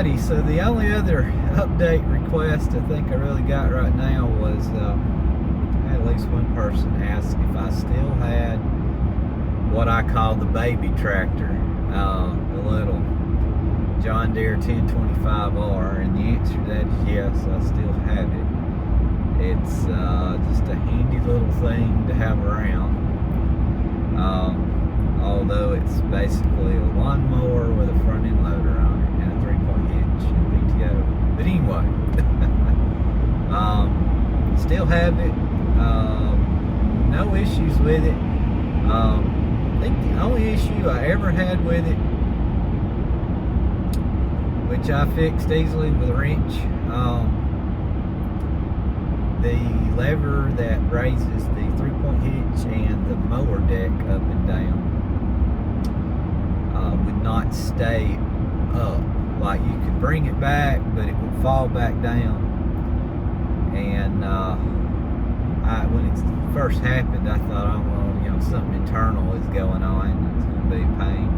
Alrighty, so the only other update request I think I really got right now was at least one person asked if I still had what I call the baby tractor, the little John Deere 1025R, and the answer to that is yes, I still have it. It's just a handy little thing to have around, although it's basically a lawnmower with a front end loader on it and a 3-point hitch and PTO. But anyway, still have it, no issues with it. I think the only issue I ever had with it, which I fixed easily with a wrench, the lever that raises the 3-point hitch and the mower deck up and down would not stay up. Like, you could bring it back, but it would fall back down. And when it first happened, I thought, oh well, something internal is going on. It's going to be a pain.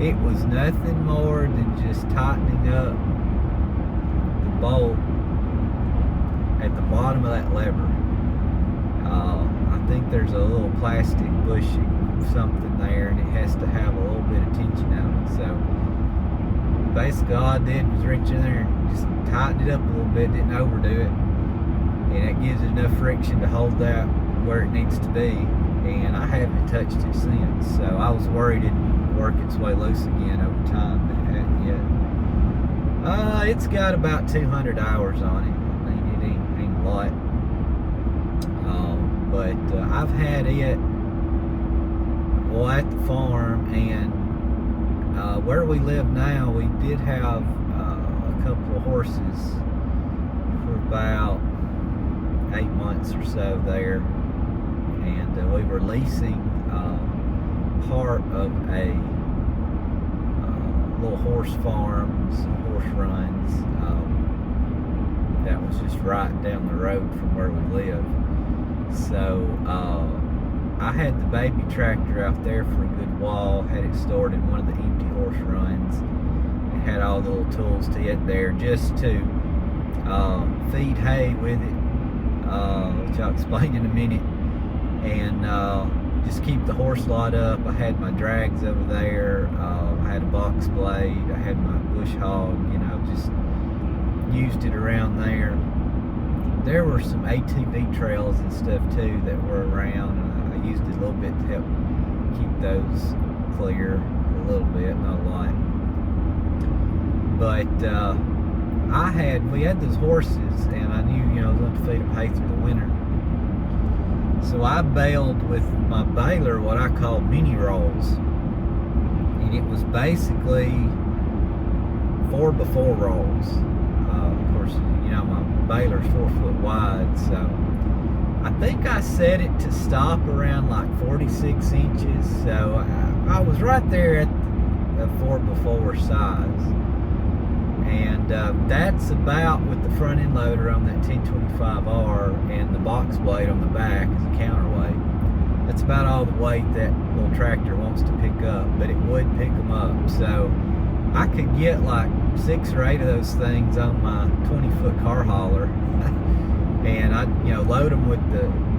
It was nothing more than just tightening up the bolt at the bottom of that lever. I think there's a little plastic bushing something there, and it has to have a little bit of tension on it. So basically all I did was reach in there and just tighten it up a little bit, didn't overdo it, and it gives it enough friction to hold that where it needs to be. And I haven't touched it since, so I was worried it'd work its way loose again over time, but it hadn't yet. It's got about 200 hours on it. I mean, it ain't a lot. But I've had it at the farm, and where we live now, we did have a couple of horses for about 8 months or so there. And we were leasing part of a little horse farm, some horse runs that was just right down the road from where we live. So I had the baby tractor out there for a good while, had it stored in one of the empty horse runs, and had all the little tools to get there just to feed hay with it, which I'll explain in a minute. And just keep the horse lot up. I had my drags over there, I had a box blade, I had my bush hog, just used it around there. There were some ATV trails and stuff too that were around, and I used it a little bit to help keep those clear a little bit, not a lot. But we had those horses, and I knew I was going to feed them hay through the winter. So I baled with my baler what I call mini rolls, and it was basically 4x4 rolls. Of course, my baler's 4 foot wide, so I think I set it to stop around like 46 inches. So I was right there at the 4x4 size, and that's about, with the front end loader on that 1025R and the box blade on the back as a counterweight, that's about all the weight that little tractor wants to pick up, but it would pick them up. So I could get like 6 or 8 of those things on my 20-foot car hauler, and I'd load them with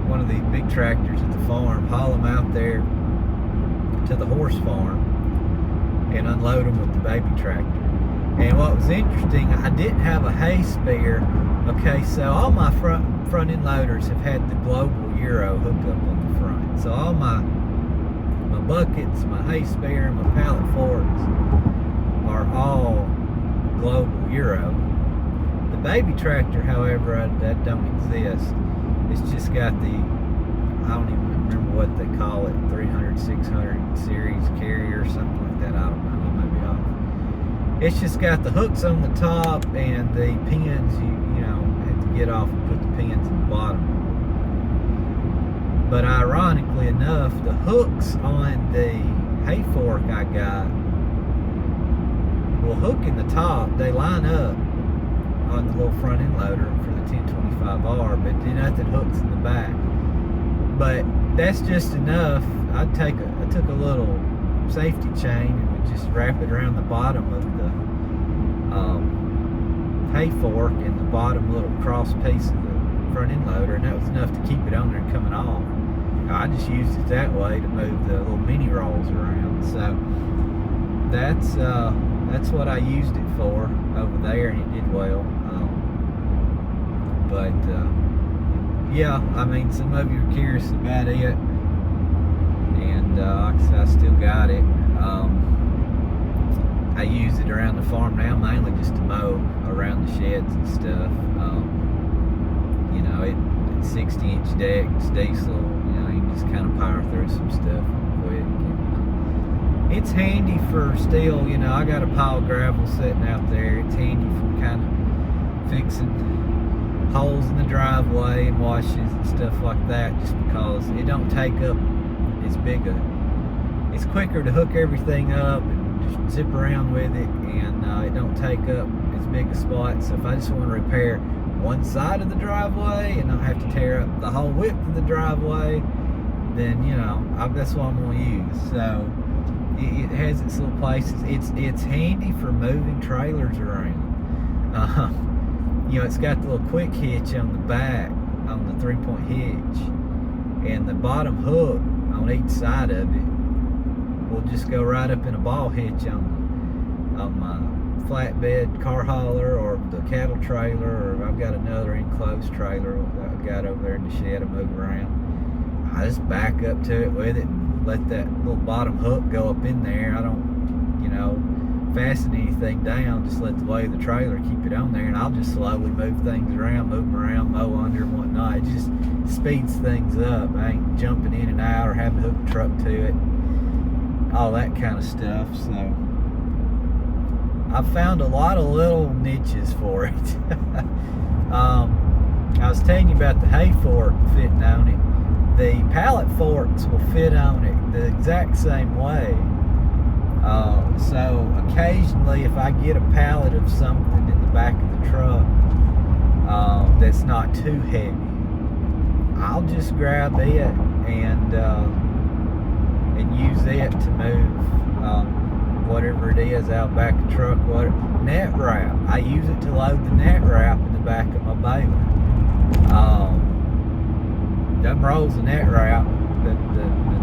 one of these big tractors at the farm, haul them out there to the horse farm, and unload them with the baby tractor. And what was interesting, I didn't have a hay spare. Okay, so all my front end loaders have had the global Euro hooked up on the front. So all my buckets, my hay spare, and my pallet forks are all global Euro. The baby tractor, however, that don't exist. It's just got the, I don't even remember what they call it, 300, 600 series carrier or something like that. I don't know. I may be off. It's just got the hooks on the top and the pins you have to get off and put the pins in the bottom. But ironically enough, the hooks on the hay fork I got will hook in the top. They line up on the little front end loader for the 1025R, but nothing hooks in the back. But that's just enough. I took a little safety chain and would just wrap it around the bottom of the hay fork in the bottom little cross piece of the front end loader, and that was enough to keep it on there and coming off. I just used it that way to move the little mini rolls around. So that's what I used it for over there, and it did well. Yeah, I mean, some of you are curious about it, and like I said, I still got it. I use it around the farm now, mainly just to mow around the sheds and stuff. You know, it's 60-inch deck, it's diesel. You know, you can just kind of power through some stuff quick. And, it's handy for still, you know, I got a pile of gravel sitting out there. It's handy for kind of fixing holes in the driveway and washes and stuff like that, just because it don't take up as big it's quicker to hook everything up and just zip around with it, and it don't take up as big a spot. So if I just want to repair one side of the driveway and not have to tear up the whole width of the driveway, then, you know, that's what I'm going to use. So it has its little places. It's handy for moving trailers around. You know, it's got the little quick hitch on the back, on the 3-point hitch, and the bottom hook on each side of it will just go right up in a ball hitch on my flatbed car hauler or the cattle trailer, or I've got another enclosed trailer that I've got over there in the shed I move around. I just back up to it with it and let that little bottom hook go up in there. I don't, you know, fasten anything down, just let the weight of the trailer keep it on there, and I'll just slowly move things around, move them around, mow under and whatnot. It just speeds things up. I ain't jumping in and out or having to hook the truck to it, all that kind of stuff. So I've found a lot of little niches for it. I was telling you about the hay fork fitting on it. The pallet forks will fit on it the exact same way. So occasionally, if I get a pallet of something in the back of the truck that's not too heavy, I'll just grab it and use it to move whatever it is out back of the truck. Net wrap. I use it to load the net wrap in the back of my baler. Them rolls of net wrap, the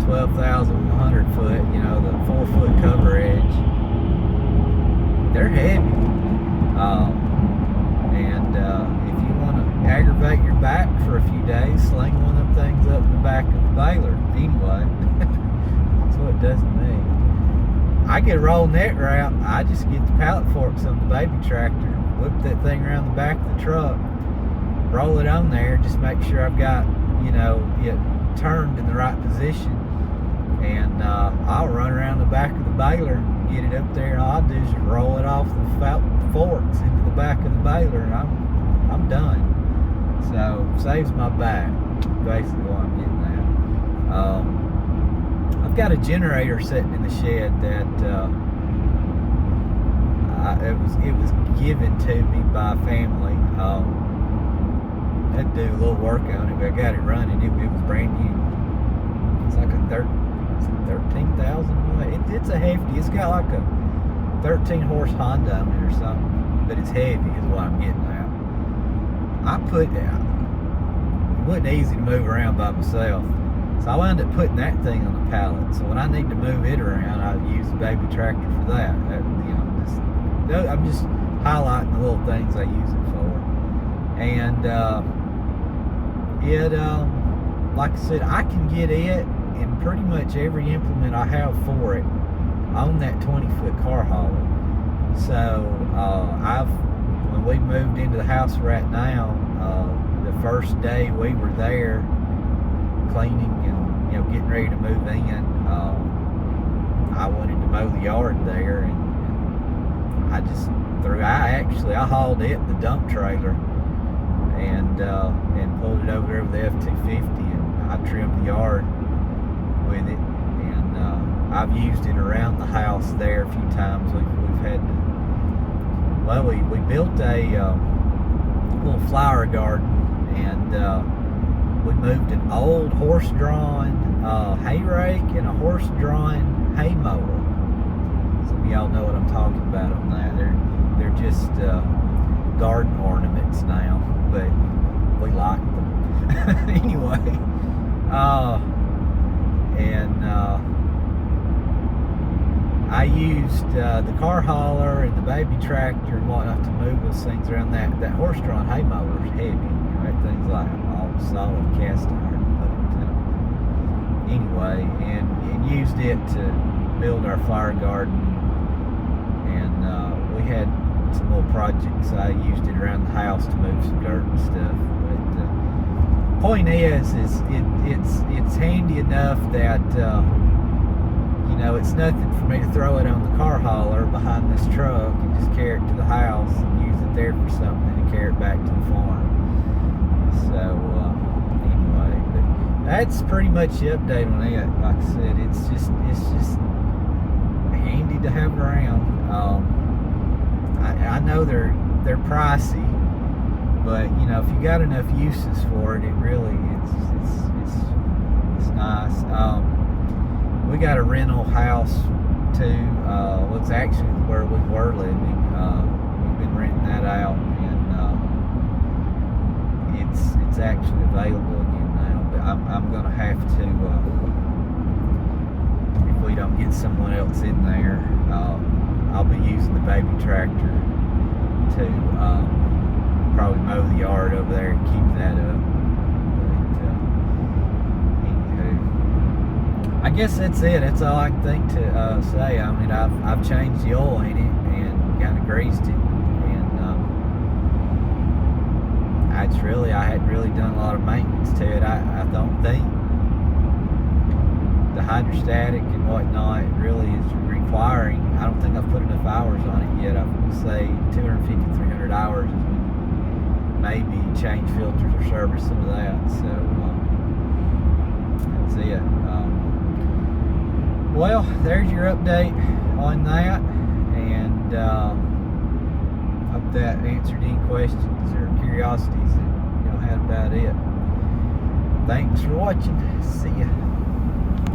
12,100 foot, you know, the 4-foot cover edge, they're heavy. If you want to aggravate your back for a few days, sling one of them things up in the back of the baler. Anyway, that's what it does to me. I get a roll net wrap. I just get the pallet forks on the baby tractor, whip that thing around the back of the truck, roll it on there, just make sure I've got, you know, it turned in the right position, and I'll run around the back of the baler and get it up there, and all I do is roll it off the forks into the back of the baler, and I'm done. So saves my back, basically what I'm getting at. I've got a generator sitting in the shed that it was given to me by family. I had to do a little work on it, but I got it running. It was brand new. It's like a 13,000. It's a hefty. It's got like a 13 horse Honda on it or something, but it's heavy is what I'm getting at. It wasn't easy to move around by myself, so I wound up putting that thing on the pallet. So when I need to move it around, I use the baby tractor for that. I'm just highlighting the little things I use it for. And like I said, I can get it in pretty much every implement I have for it on that 20-foot car hauler. So when we moved into the house right now, the first day we were there cleaning and, you know, getting ready to move in, I wanted to mow the yard there, and I hauled it in the dump trailer and pulled it over there with the F-250, and I trimmed the yard with it, and I've used it around the house there a few times. We've had to, well, we built a little flower garden, and we moved an old horse-drawn hay rake and a horse-drawn hay mower. Some of y'all know what I'm talking about on that. They're just garden ornaments now, but we like them. Anyway, I used the car hauler and the baby tractor and whatnot to move those things around. That horse-drawn hay mower is heavy. That thing's like all solid cast iron. But anyway, and used it to build our flower garden. And we had some little projects. I used it around the house to move some dirt and stuff. But point is it's handy enough that it's nothing for me to throw it on the car hauler behind this truck and just carry it to the house and use it there for something and carry it back to the farm. So anyway, but that's pretty much the update on it. Like I said, it's just handy to have around. I know they're pricey, but if you got enough uses for it, it really it's nice. We got a rental house too. It's actually where we were living. We've been renting that out, and it's actually available again now. But I'm gonna have to, if we don't get someone else in there, I'll be using the baby tractor to probably mow the yard over there and keep that up. I guess that's it. That's all I can think to say. I mean, I've changed the oil in it and kind of greased it, and I hadn't really done a lot of maintenance to it. I don't think the hydrostatic and whatnot really is requiring. I don't think I've put enough hours on it yet. I would say 250, 300 hours is when maybe change filters or service some of that. So that's it. Well, there's your update on that, and hope that answered any questions or curiosities that you had about it. Thanks for watching. See ya.